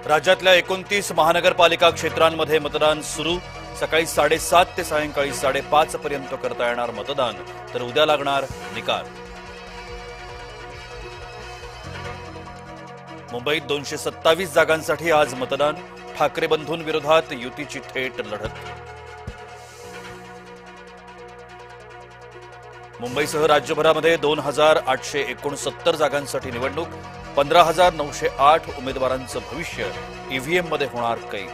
राज्यातल्या 29 महानगरपालिका क्षेत्रांमध्ये मतदान सुरू। सकाळी 7:30 ते सायंकाळी 5:30 पर्यंत करता येणार मतदान, तर उद्या लागणार निकाल। मुंबईत 227 जागांसाठी आज मतदान। ठाकरे बंधूंविरोधात युतीची थेट लढत। मुंबईसह राज्यभरामध्ये 2869 जागांसाठी निवडणूक। 15,908 उमेदवारांचं भविष्य ईव्हीएम मध्ये होणार कैद।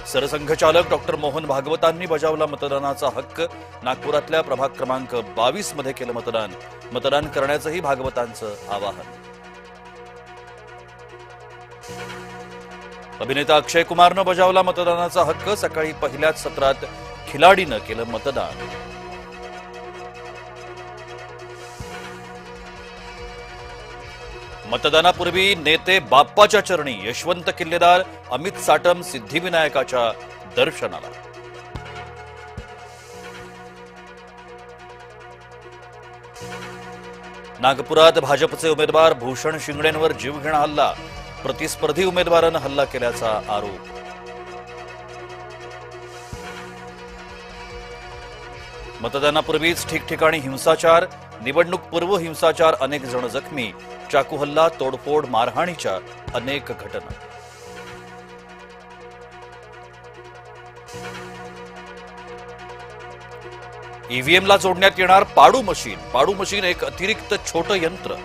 सरसंघचालक डॉक्टर मोहन भागवतांनी बजावला मतदानाचा हक्क। नागपुरातल्या प्रभाग क्रमांक 22 मध्ये केलं मतदान। मतदान करण्याचंही भागवतांचं आवाहन। अभिनेता अक्षय कुमारनं बजावला मतदानाचा हक्क। सकाळी पहिल्याच सत्रात खिलाडीनं केलं मतदान। मतदानापूर्वी नेते बाप्पाच्या चरणी। यशवंत किल्लेदार, अमित साटम सिद्धिविनायकाच्या दर्शनाला। नागपुरात भाजपचे उमेदवार भूषण शिंगडेंवर जीवघेणा हल्ला। प्रतिस्पर्धी उमेदवारानं हल्ला केल्याचा आरोप। मतदानापूर्वीच ठिकठिकाणी हिंसाचार। निवडणूकपूर्व हिंसाचार, अनेक जण जखमी। चाकू हल्ला, तोडफोड, मारहाणीच्या अनेक घटना। ईव्हीएमला जोडण्यात येणार पाडू मशीन। पाडू मशीन एक अतिरिक्त छोटं यंत्र।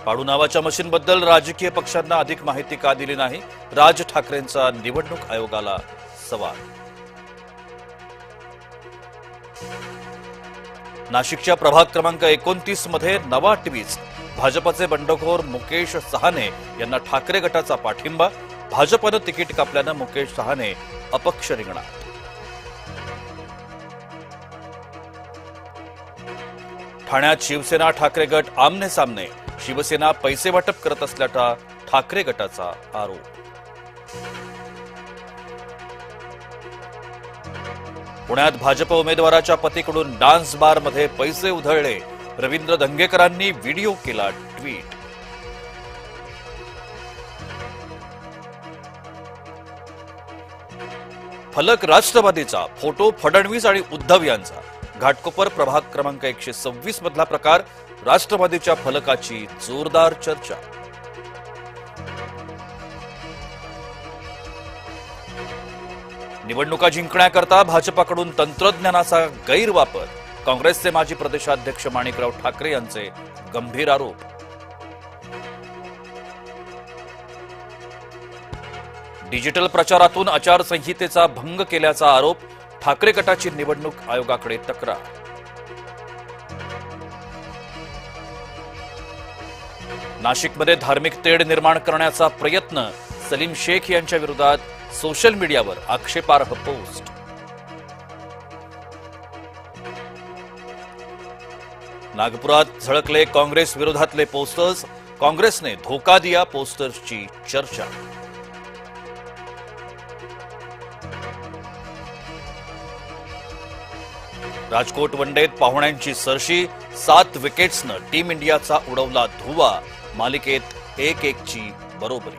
पाडू नावाच्या मशीनबद्दल राजकीय पक्षांना अधिक माहिती का दिली नाही? राज ठाकरेंचा निवडणूक आयोगाला सवाल। नाशिकच्या प्रभाग क्रमांक 29 मध्ये नवा ट्विस्ट। भाजपचे बंडखोर मुकेश सहाने यांना ठाकरे गटाचा पाठिंबा। भाजपनं तिकीट कापल्यानं मुकेश सहाने अपक्ष रिंगणात। ठाण्यात शिवसेना ठाकरे गट आमने सामने। शिवसेना पैसे वाटप करत असल्याचा ठाकरे गटाचा आरोप। पुण्यात भाजप उमेदवाराच्या पतीकडून डान्स बारमध्ये पैसे उधळले। रवींद्र धंगेकरांनी व्हिडिओ केला ट्विट। फलक राष्ट्रवादीचा, फोटो फडणवीस आणि उद्धव यांचा। घाटकोपर प्रभाग क्रमांक 126 मधला प्रकार। राष्ट्रवादीच्या फलकाची जोरदार चर्चा। निवडणुका जिंकण्याकरता भाजपाकडून तंत्रज्ञानाचा गैरवापर। काँग्रेसचे माजी प्रदेशाध्यक्ष माणिकराव ठाकरे यांचे गंभीर आरोप। डिजिटल प्रचारातून आचारसंहितेचा भंग केल्याचा आरोप। ठाकरे गटाची निवडणूक आयोगाकडे तक्रार। नाशिकमध्ये धार्मिक तेढ निर्माण करण्याचा प्रयत्न। सलीम शेख यांच्या विरोधात सोशल मीडियावर आक्षेपार्ह पोस्ट। नागपुरात झळकले काँग्रेस विरोधातले पोस्टर्स। काँग्रेसने धोका दिया पोस्टर्सची चर्चा। राजकोट वनडेत पाहुण्यांची सरशी। 7 विकेट्सनं टीम इंडियाचा उडवला धुव्वा। मालिकेत 1-1ची बरोबरी।